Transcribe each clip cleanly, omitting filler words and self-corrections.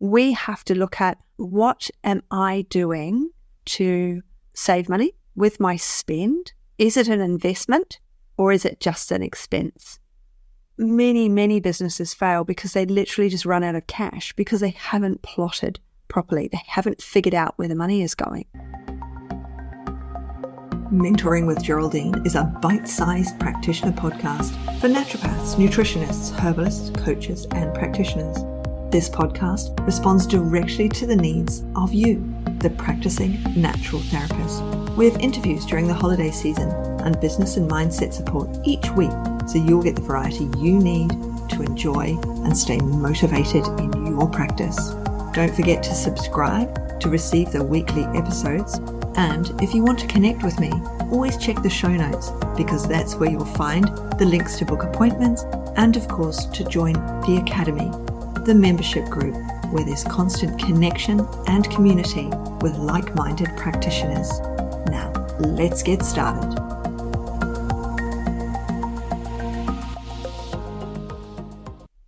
we have to look at, what am I doing to save money with my spend? Is it an investment or is it just an expense? Many businesses fail because they literally just run out of cash because they haven't plotted properly. They haven't figured out where the money is going. Mentoring with Geraldine is a bite-sized practitioner podcast for naturopaths, nutritionists, herbalists, coaches, and practitioners. This podcast responds directly to the needs of you, the practicing natural therapist. We have interviews during the holiday season and business and mindset support each week, so you'll get the variety you need to enjoy and stay motivated in your practice. Don't forget to subscribe to receive the weekly episodes. And if you want to connect with me, always check the show notes, because that's where you'll find the links to book appointments and, of course, to join the Academy, the membership group, where there's constant connection and community with like-minded practitioners. Now, let's get started.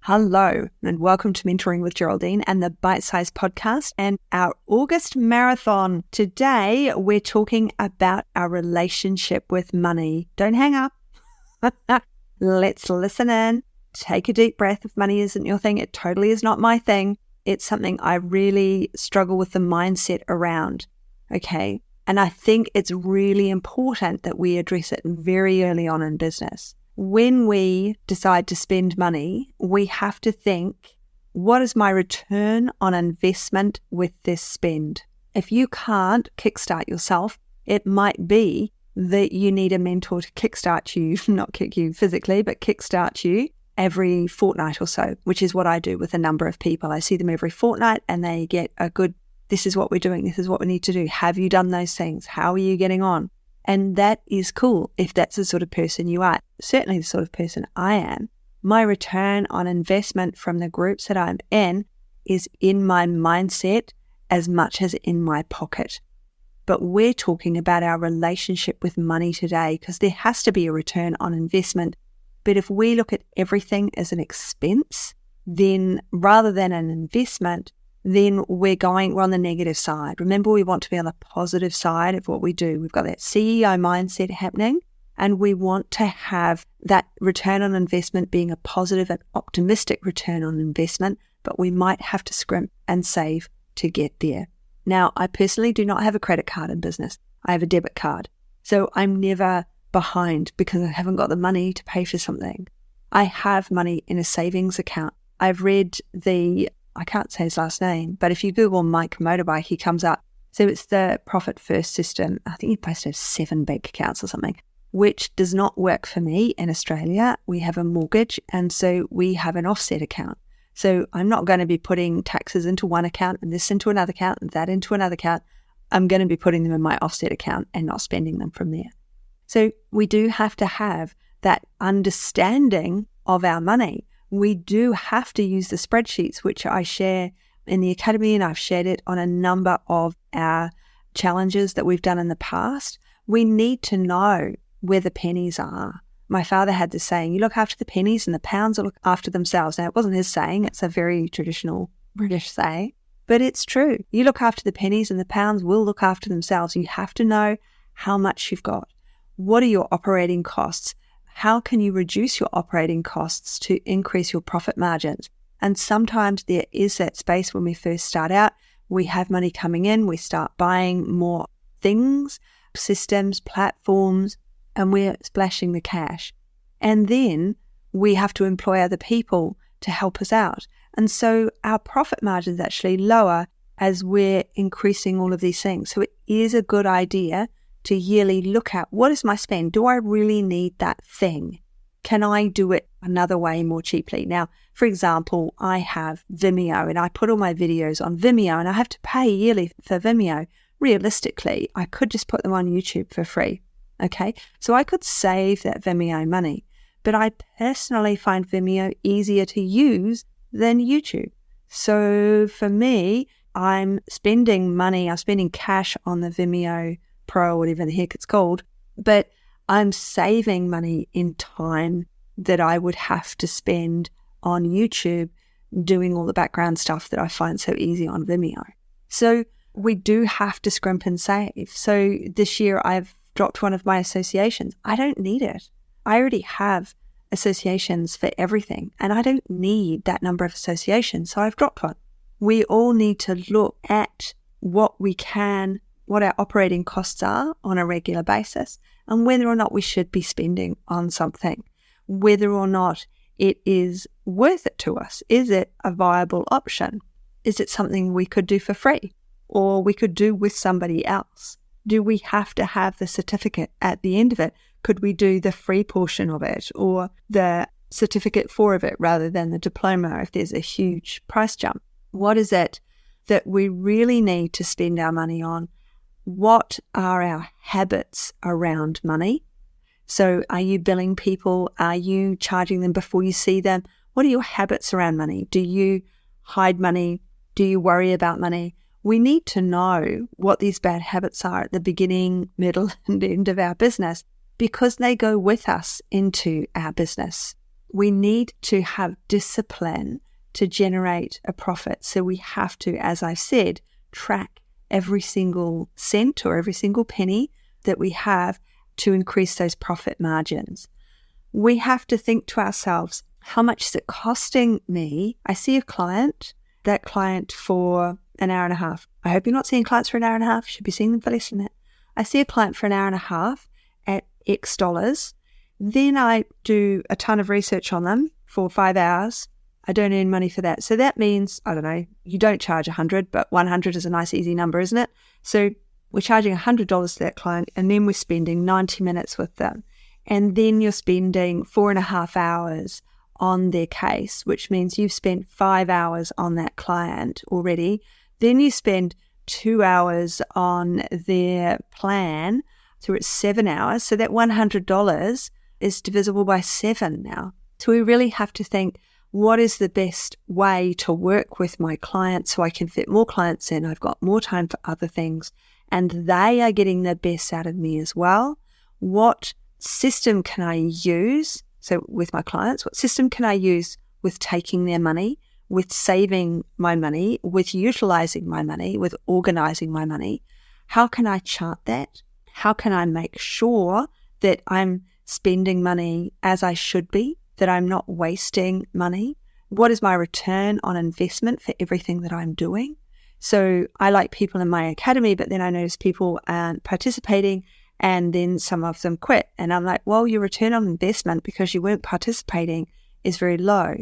Hello, and welcome to Mentoring with Geraldine and the Bite Size Podcast and our August Marathon. Today, we're talking about our relationship with money. Don't hang up. Let's listen in. Take a deep breath. If money isn't your thing, it totally is not my thing. It's something I really struggle with the mindset around. Okay. And I think it's really important that we address it very early on in business. When we decide to spend money, we have to think, what is my return on investment with this spend? If you can't kickstart yourself, it might be that you need a mentor to kickstart you, not kick you physically, but kickstart you every fortnight or so, which is what I do with a number of people. I see them every fortnight and they get a good, this is what we're doing, this is what we need to do. Have you done those things? How are you getting on? And that is cool if that's the sort of person you are. Certainly the sort of person I am. My return on investment from the groups that I'm in is in my mindset as much as in my pocket. But we're talking about our relationship with money today, because there has to be a return on investment. But if we look at everything as an expense, then rather than an investment, then we're on the negative side. Remember, we want to be on the positive side of what we do. We've got that CEO mindset happening, and we want to have that return on investment being a positive and optimistic return on investment, but we might have to scrimp and save to get there. Now, I personally do not have a credit card in business. I have a debit card. So I'm never behind because I haven't got the money to pay for something. I have money in a savings account. I've read I can't say his last name, but if you Google Mike Motorbike, he comes up. So it's the Profit First system. I think he supposed to have 7 bank accounts or something, which does not work for me in Australia. We have a mortgage, and so we have an offset account. So I'm not going to be putting taxes into one account and this into another account and that into another account. I'm going to be putting them in my offset account and not spending them from there. So we do have to have that understanding of our money. We do have to use the spreadsheets, which I share in the Academy, and I've shared it on a number of our challenges that we've done in the past. We need to know where the pennies are. My father had the saying, you look after the pennies and the pounds will look after themselves. Now, it wasn't his saying. It's a very traditional British saying, but it's true. You look after the pennies and the pounds will look after themselves. You have to know how much you've got. What are your operating costs? How can you reduce your operating costs to increase your profit margins? And sometimes there is that space when we first start out. We have money coming in, we start buying more things, systems, platforms, and we're splashing the cash. And then we have to employ other people to help us out. And so our profit margin is actually lower as we're increasing all of these things. So it is a good idea to yearly look at, what is my spend? Do I really need that thing? Can I do it another way more cheaply? Now, for example, I have Vimeo and I put all my videos on Vimeo and I have to pay yearly for Vimeo. Realistically, I could just put them on YouTube for free. Okay, so I could save that Vimeo money, but I personally find Vimeo easier to use than YouTube. So for me, I'm spending cash on the Vimeo Pro, whatever the heck it's called, but I'm saving money in time that I would have to spend on YouTube doing all the background stuff that I find so easy on Vimeo. So we do have to scrimp and save. So this year I've dropped one of my associations. I don't need it. I already have associations for everything, and I don't need that number of associations, so I've dropped one. We all need to look at what our operating costs are on a regular basis, and whether or not we should be spending on something, whether or not it is worth it to us. Is it a viable option? Is it something we could do for free or we could do with somebody else? Do we have to have the certificate at the end of it? Could we do the free portion of it or the certificate for of it rather than the diploma if there's a huge price jump? What is it that we really need to spend our money on? What are our habits around money? So are you billing people? Are you charging them before you see them? What are your habits around money? Do you hide money? Do you worry about money? We need to know what these bad habits are at the beginning, middle, and end of our business because they go with us into our business. We need to have discipline to generate a profit. So we have to, as I've said, track every single cent or every single penny that we have to increase those profit margins. We have to think to ourselves, how much is it costing me? I see a client, that client for an hour and a half. I hope you're not seeing clients for an hour and a half. You should be seeing them for less than that. I see a client for an hour and a half at X dollars. Then I do a ton of research on them for 5 hours. I don't earn money for that. So that means, I don't know, you don't charge 100, but 100 is a nice easy number, isn't it? So we're charging $100 to that client, and then we're spending 90 minutes with them. And then you're spending 4.5 hours on their case, which means you've spent 5 hours on that client already. Then you spend 2 hours on their plan, so it's 7 hours. So that $100 is divisible by 7 now. So we really have to think, what is the best way to work with my clients so I can fit more clients in? I've got more time for other things, and they are getting the best out of me as well. What system can I use? So with my clients, what system can I use with taking their money, with saving my money, with utilizing my money, with organizing my money? How can I chart that? How can I make sure that I'm spending money as I should be, that I'm not wasting money? What is my return on investment for everything that I'm doing? So I like people in my academy, but then I notice people aren't participating and then some of them quit. And I'm like, well, your return on investment because you weren't participating is very low.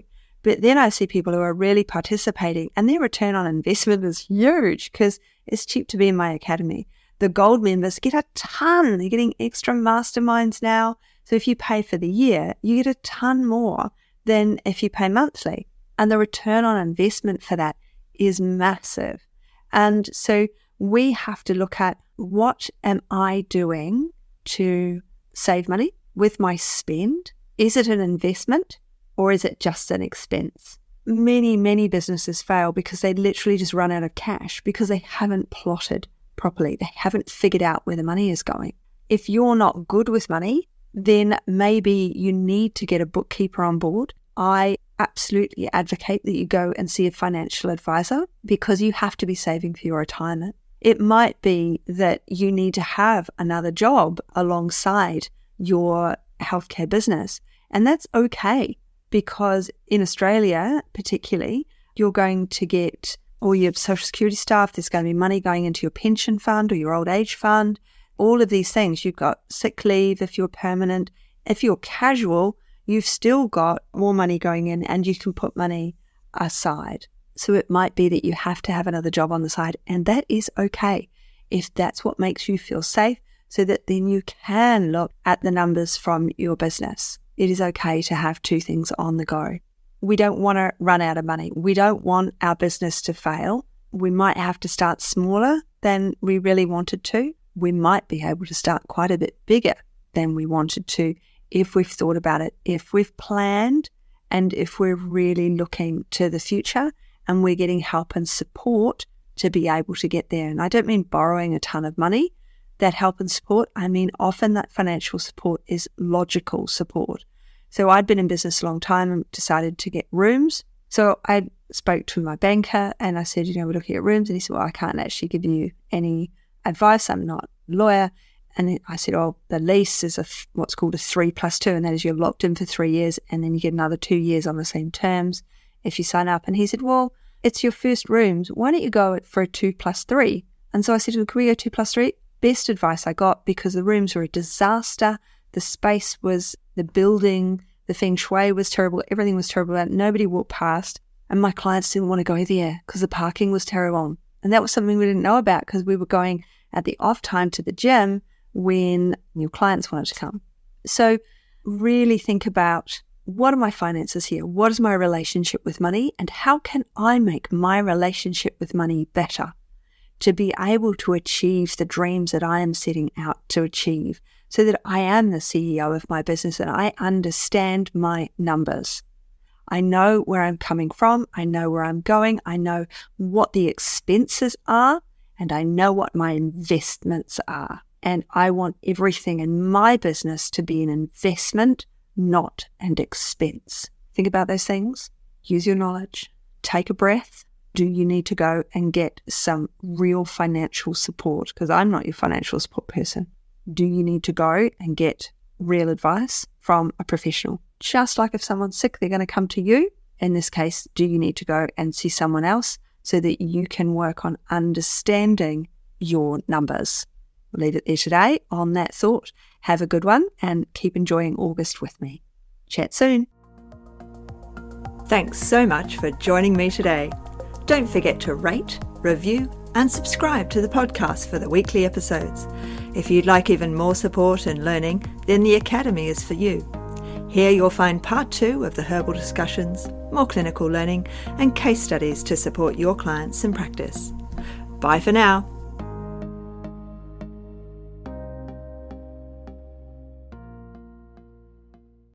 But then I see people who are really participating and their return on investment is huge because it's cheap to be in my academy. The gold members get a ton. They're getting extra masterminds now. So if you pay for the year, you get a ton more than if you pay monthly. And the return on investment for that is massive. And so we have to look at, what am I doing to save money with my spend? Is it an investment or is it just an expense? Many businesses fail because they literally just run out of cash because they haven't plotted properly. They haven't figured out where the money is going. If you're not good with money, then maybe you need to get a bookkeeper on board. I absolutely advocate that you go and see a financial advisor because you have to be saving for your retirement. It might be that you need to have another job alongside your healthcare business, and that's okay because in Australia, particularly, you're going to get all your social security stuff. There's going to be money going into your pension fund or your old age fund. All of these things. You've got sick leave if you're permanent. If you're casual, you've still got more money going in and you can put money aside. So it might be that you have to have another job on the side, and that is okay if that's what makes you feel safe, so that then you can look at the numbers from your business. It is okay to have two things on the go. We don't want to run out of money. We don't want our business to fail. We might have to start smaller than we really wanted to. We might be able to start quite a bit bigger than we wanted to if we've thought about it, if we've planned, and if we're really looking to the future and we're getting help and support to be able to get there. And I don't mean borrowing a ton of money. That help and support, I mean often that financial support is logical support. So I'd been in business a long time and decided to get rooms So I spoke to my banker and I said, we're looking at rooms. And he said, well, I can't actually give you any advice. I'm not a lawyer. And I said, the lease is what's called a 3+2, and that is you're locked in for 3 years and then you get another 2 years on the same terms if you sign up. And he said, well, it's your first rooms. Why don't you go for a 2+3? And so I said, well, can we go 2+3? Best advice I got, because the rooms were a disaster. The space was, the building, the feng shui was terrible. Everything was terrible. Nobody walked past. And my clients didn't want to go there because the parking was terrible. And that was something we didn't know about because we were going at the off time to the gym when new clients wanted to come. So really think about, what are my finances here? What is my relationship with money? And how can I make my relationship with money better to be able to achieve the dreams that I am setting out to achieve, so that I am the CEO of my business and I understand my numbers. I know where I'm coming from. I know where I'm going. I know what the expenses are, and I know what my investments are. And I want everything in my business to be an investment, not an expense. Think about those things. Use your knowledge. Take a breath. Do you need to go and get some real financial support? Because I'm not your financial support person. Do you need to go and get real advice from a professional? Just like if someone's sick, they're going to come to you. In this case, do you need to go and see someone else so that you can work on understanding your numbers? We'll leave it there today on that thought. Have a good one and keep enjoying August with me. Chat soon. Thanks so much for joining me today. Don't forget to rate, review, and subscribe to the podcast for the weekly episodes. If you'd like even more support and learning, then the Academy is for you. Here you'll find part 2 of the herbal discussions, more clinical learning, and case studies to support your clients in practice. Bye for now.